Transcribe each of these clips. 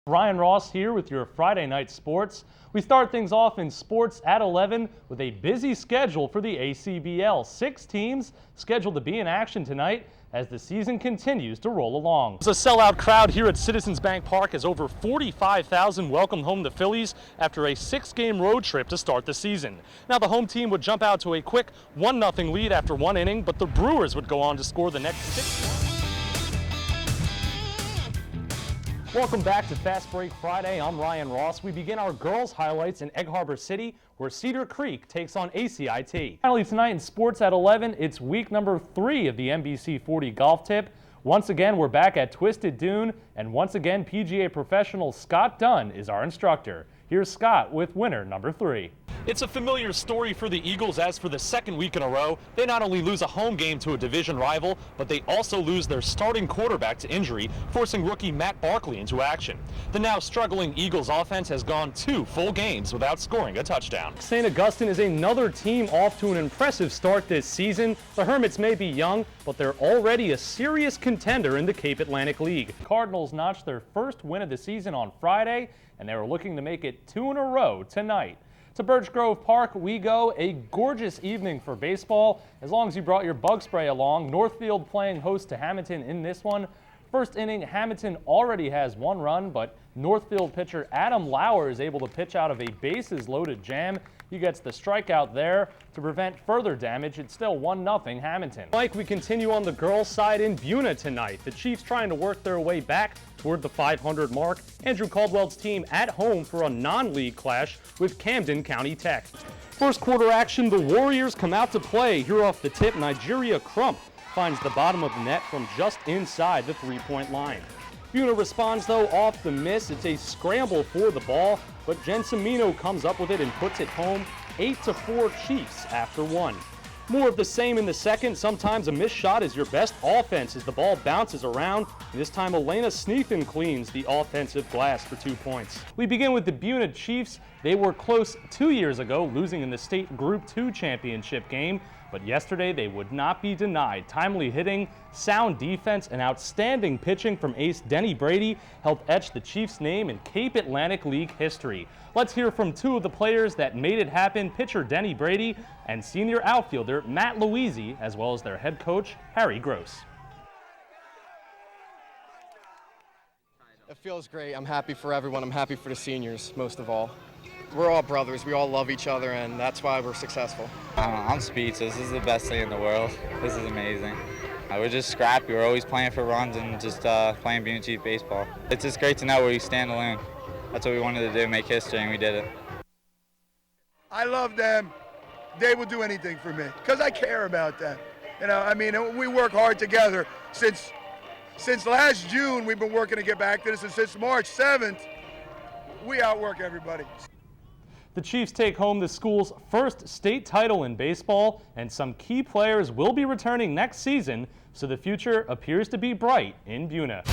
Ryan Ross here with your Friday night sports. We start things off in sports at 11 with a busy schedule for the ACBL. 6 teams scheduled to be in action tonight as the season continues to roll along. It's a sellout crowd here at Citizens Bank Park as over 45,000 welcomed home the Phillies after a 6-game road trip to start the season. Now the home team would jump out to a quick 1-0 lead after 1 inning, but the Brewers would go on to score the next 6. Welcome back to Fast Break Friday. I'm Ryan Ross. We begin our girls' highlights in Egg Harbor City, where Cedar Creek takes on ACIT. Finally tonight in sports at 11, it's week number 3 of the NBC 40 Golf Tip. Once again, we're back at Twisted Dune, and once again, PGA professional Scott Dunn is our instructor. Here's Scott with winner number 3. It's a familiar story for the Eagles as for the second week in a row, they not only lose a home game to a division rival, but they also lose their starting quarterback to injury, forcing rookie Matt Barkley into action. The now struggling Eagles offense has gone 2 full games without scoring a touchdown. St. Augustine is another team off to an impressive start this season. The Hermits may be young, but they're already a serious contender in the Cape Atlantic League. Cardinals notched their first win of the season on Friday, and they were looking to make it 2 in a row tonight. To Birch Grove Park we go. A gorgeous evening for baseball, as long as you brought your bug spray along. Northfield playing host to Hamilton in this one. First inning, Hamilton already has 1 run, but Northfield pitcher Adam Lauer is able to pitch out of a bases-loaded jam. He gets the strikeout there to prevent further damage. It's still 1-0 Hamilton. Mike, we continue on the girls' side in Buna tonight. The Chiefs trying to work their way back toward the 500 mark. Andrew Caldwell's team at home for a non-league clash with Camden County Tech. First quarter action, the Warriors come out to play. Here off the tip, Nigeria Crump finds the bottom of the net from just inside the 3-point line. Buna responds though off the miss. It's a scramble for the ball, but Gensimino comes up with it and puts it home. 8-4 Chiefs after 1. More of the same in the second. Sometimes a missed shot is your best offense as the ball bounces around. And this time Elena Sneathen cleans the offensive glass for 2 points. We begin with the Buna Chiefs. They were close 2 years ago, losing in the state Group 2 championship game. But yesterday they would not be denied. Timely hitting, sound defense, and outstanding pitching from ace Denny Brady helped etch the Chiefs' name in Cape Atlantic League history. Let's hear from 2 of the players that made it happen, pitcher Denny Brady and senior outfielder Matt Louisi, as well as their head coach Harry Gross. It feels great. I'm happy for everyone. I'm happy for the seniors, most of all. We're all brothers. We all love each other, and that's why we're successful. I'm speechless. This is the best thing in the world. This is amazing. We're just scrappy. We're always playing for runs and just playing Buna Chief baseball. It's just great to know where you stand alone. That's what we wanted to do, make history, and we did it. I love them. They will do anything for me because I care about them. You know, I mean, we work hard together. Since last June, we've been working to get back to this, and since March 7th, we outwork everybody. The Chiefs take home the school's first state title in baseball, and some key players will be returning next season, so the future appears to be bright in Buna.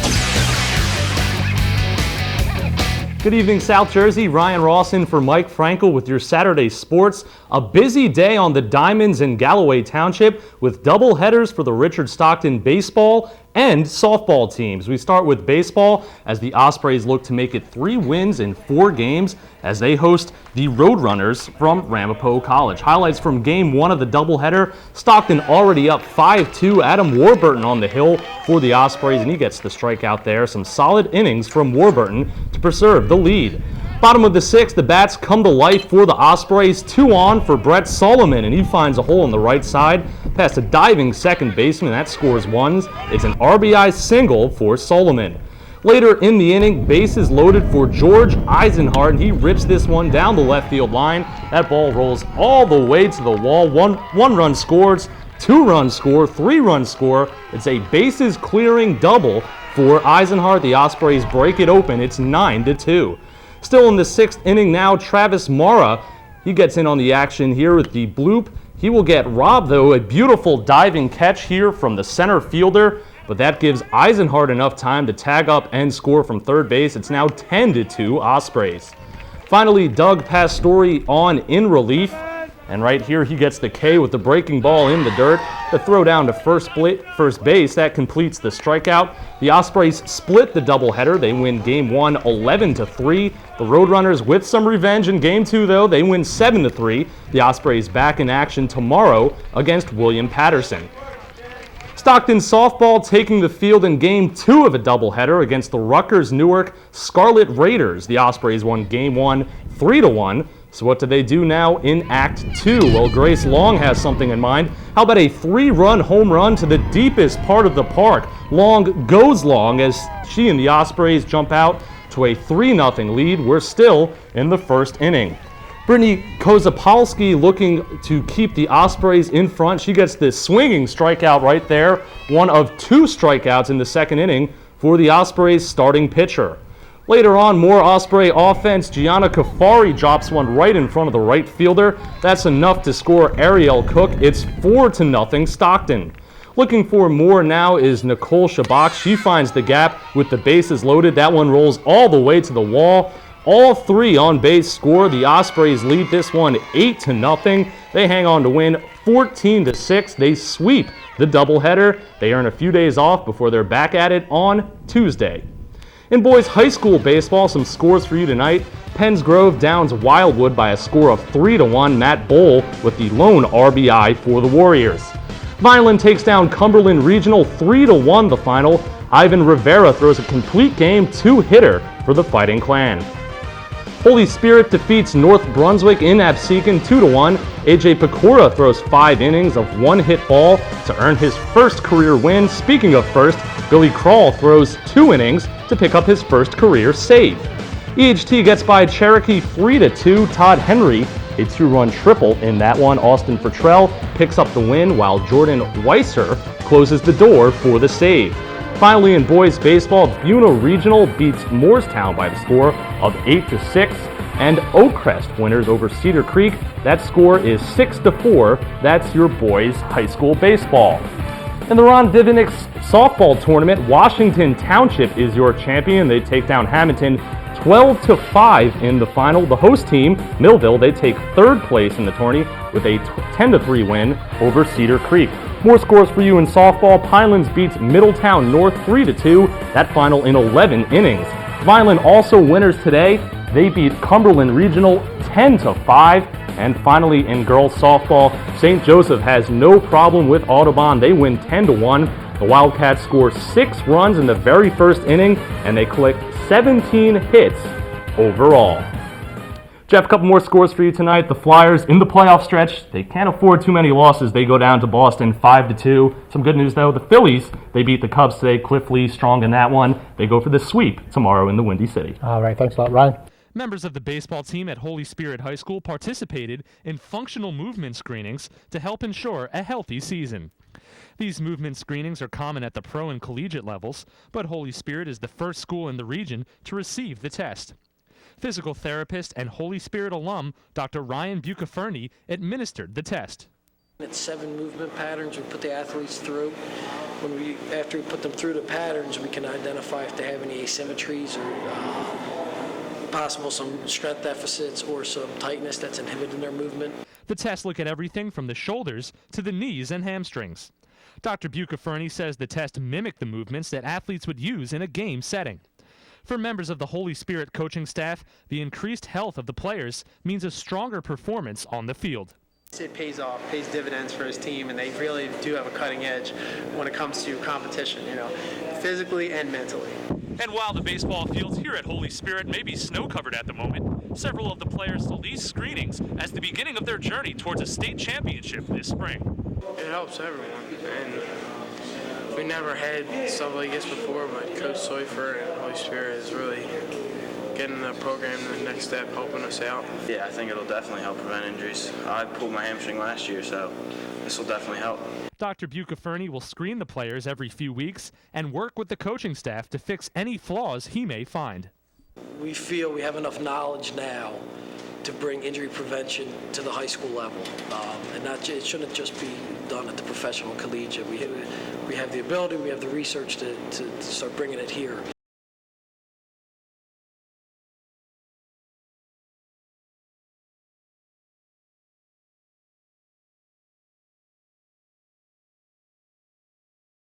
Good evening, South Jersey. Ryan Ross in for Mike Frankel with your Saturday sports. A busy day on the Diamonds in Galloway Township with double headers for the Richard Stockton baseball and softball teams. We start with baseball as the Ospreys look to make it 3 wins in 4 games as they host the Roadrunners from Ramapo College. Highlights from game 1 of the doubleheader. Stockton already up 5-2. Adam Warburton on the hill for the Ospreys, and he gets the strikeout there. Some solid innings from Warburton to preserve the lead. Bottom of the 6th, the bats come to life for the Ospreys. 2 on for Brett Solomon, and he finds a hole on the right side past a diving second baseman. That scores 1s. It's an RBI single for Solomon. Later in the inning, bases loaded for George Eisenhart, and he rips this one down the left field line. That ball rolls all the way to the wall. One run scores, 2 runs score, 3 runs score. It's a bases clearing double for Eisenhart. The Ospreys break it open. It's 9-2. Still in the 6th inning now, Travis Mara, he gets in on the action here with the bloop. He will get robbed, though. A beautiful diving catch here from the center fielder, but that gives Eisenhart enough time to tag up and score from third base. It's now 10-2 Ospreys. Finally, Doug Pastore on in relief. And right here he gets the K with the breaking ball in the dirt. The throw down to first base, that completes the strikeout. The Ospreys split the doubleheader. They win game 1 11-3. The Roadrunners with some revenge in game 2 though. They win 7-3. The Ospreys back in action tomorrow against William Patterson. Stockton softball taking the field in game 2 of a doubleheader against the Rutgers Newark Scarlet Raiders. The Ospreys won game 1 3-1. So what do they do now in Act 2? Well, Grace Long has something in mind. How about a 3-run home run to the deepest part of the park? Long goes long as she and the Ospreys jump out to a 3-0 lead. We're still in the first inning. Brittany Kozapolsky looking to keep the Ospreys in front. She gets this swinging strikeout right there. One of 2 strikeouts in the second inning for the Ospreys starting pitcher. Later on, more Osprey offense. Gianna Kafari drops one right in front of the right fielder. That's enough to score Ariel Cook. It's 4-0 Stockton. Looking for more now is Nicole Shabak. She finds the gap with the bases loaded. That one rolls all the way to the wall. All 3 on base score. The Ospreys lead this one 8-0. They hang on to win 14-6. They sweep the doubleheader. They earn a few days off before they're back at it on Tuesday. In boys high school baseball, some scores for you tonight. Penns Grove downs Wildwood by a score of 3-1. Matt Bowl with the lone RBI for the Warriors. Vineland takes down Cumberland Regional 3-1 the final. Ivan Rivera throws a complete game 2-hitter for the Fighting Clan. Holy Spirit defeats North Brunswick in Absecon 2-1. AJ Pecora throws 5 innings of 1-hit ball to earn his first career win. Speaking of first, Billy Krall throws 2 innings to pick up his first career save. EHT gets by Cherokee 3-2. Todd Henry, a 2-run triple in that one. Austin Fertrell picks up the win while Jordan Weiser closes the door for the save. Finally, in boys baseball, Buno Regional beats Moorestown by the score of 8-6, and Oakcrest winners over Cedar Creek. That score is 6-4. That's your boys high school baseball. In the Ron Divenix softball tournament, Washington Township is your champion. They take down Hamilton 12-5 in the final. The host team, Millville, they take 3rd place in the tourney with a 10-3 win over Cedar Creek. More scores for you in softball. Pinelands beats Middletown North 3-2. That final in 11 innings. Vineland also winners today. They beat Cumberland Regional 10-5. And finally, in girls softball, St. Joseph has no problem with Audubon. They win 10-1. The Wildcats score 6 runs in the very first inning, and they collect 17 hits overall. Jeff, a couple more scores for you tonight. The Flyers in the playoff stretch. They can't afford too many losses. They go down to Boston 5-2. Some good news, though. The Phillies, they beat the Cubs today. Cliff Lee strong in that one. They go for the sweep tomorrow in the Windy City. All right, thanks a lot, Ryan. Members of the baseball team at Holy Spirit High School participated in functional movement screenings to help ensure a healthy season. These movement screenings are common at the pro and collegiate levels, but Holy Spirit is the first school in the region to receive the test. Physical therapist and Holy Spirit alum Dr. Ryan Bucaferni administered the test. It's 7 movement patterns we put the athletes through. After we put them through the patterns, we can identify if they have any asymmetries or possible some strength deficits or some tightness that's inhibiting their movement. The tests look at everything from the shoulders to the knees and hamstrings. Dr. Bucaferni says the test mimicked the movements that athletes would use in a game setting. For members of the Holy Spirit coaching staff, the increased health of the players means a stronger performance on the field. It pays off, pays dividends for his team, and they really do have a cutting edge when it comes to competition, physically and mentally. And while the baseball fields here at Holy Spirit may be snow-covered at the moment, several of the players saw these screenings as the beginning of their journey towards a state championship this spring. It helps everyone, and we never had stuff like this before, but Coach Soifer and Holy Spirit is really getting the program to the next step, helping us out. Yeah, I think it'll definitely help prevent injuries. I pulled my hamstring last year, so this will definitely help. Dr. Bucaferni will screen the players every few weeks and work with the coaching staff to fix any flaws he may find. We feel we have enough knowledge now to bring injury prevention to the high school level, and it shouldn't just be done at the professional collegiate. We have the ability, we have the research to start bringing it here.